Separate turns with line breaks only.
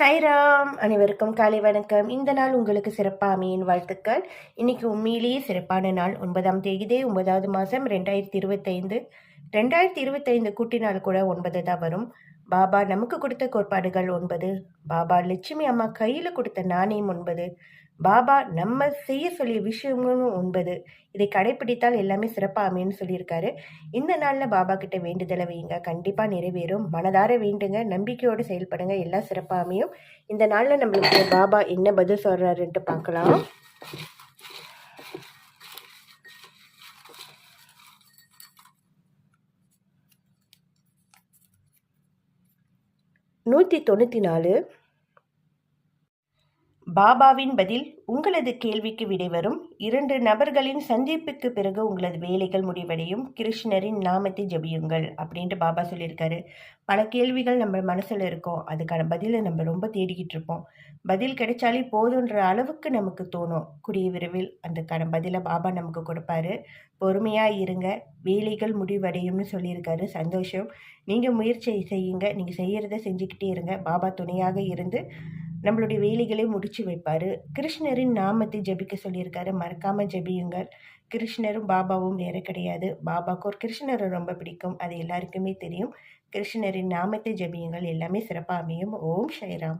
சாய்ராம். அனைவருக்கும் காலை வணக்கம். இந்த நாள் உங்களுக்கு சிறப்பாக அமையின் வாழ்த்துக்கள். இன்னைக்கு உண்மையிலேயே சிறப்பான நாள். 9ஆம் தேதி 9வது மாதம் 2025. 2025 கூட்டினால் கூட 9 தான் வரும். பாபா நமக்கு கொடுத்த கோட்பாடுகள் 9. பாபா லட்சுமி அம்மா கையில் கொடுத்த நாணயம் 9. பாபா நம்ம செய்ய சொல்லிய விஷயங்களும் 9. இதை கடைப்பிடித்தால் எல்லாமே சிறப்பாக அமைன்னு சொல்லியிருக்காரு. இந்த நாளில் பாபா கிட்ட வேண்டுதலை வைங்க, கண்டிப்பாக நிறைவேறும். மனதார வேண்டுங்க, நம்பிக்கையோடு செயல்படுங்க, எல்லாம் சிறப்பாக அமையும். இந்த நாளில் நம்மளுக்கு பாபா என்ன பதில் சொல்கிறாருன்ட்டு பார்க்கலாம். நூற்றி 94. பாபாவின் பதில். உங்களது கேள்விக்கு விடை வரும். 2 நபர்களின் சந்திப்புக்கு பிறகு உங்களது வேலைகள் முடிவடையும். கிருஷ்ணரின் நாமத்தை ஜபியுங்கள் அப்படின்ட்டு பாபா சொல்லியிருக்காரு. பல கேள்விகள் நம்ம மனசில் இருக்கும். அதுக்கான பதிலை நம்ம ரொம்ப தேடிக்கிட்டு இருப்போம். பதில் கிடைச்சாலே போதுன்ற அளவுக்கு நமக்கு தோணும். கூடிய விரைவில் அதுக்கான பதிலை பாபா நமக்கு கொடுப்பாரு. பொறுமையாக இருங்க, வேலைகள் முடிவடையும்னு சொல்லியிருக்காரு. சந்தோஷம். நீங்கள் முயற்சி செய்யுங்க, நீங்கள் செய்கிறத செஞ்சுக்கிட்டே இருங்க. பாபா துணையாக இருந்து நம்மளுடைய வேலைகளை முடிச்சு வைப்பார். கிருஷ்ணரின் நாமத்தை ஜபிக்க சொல்லியிருக்காரு. மறக்காமல் ஜபியுங்கள். கிருஷ்ணரும் பாபாவும் வேற கிடையாது. பாபாவுக்கு ஒரு கிருஷ்ணரை ரொம்ப பிடிக்கும், அது எல்லாருக்குமே தெரியும். கிருஷ்ணரின் நாமத்தை ஜபியுங்கள், எல்லாமே சிறப்பாக அமையும். ஓம் சாய்ராம்.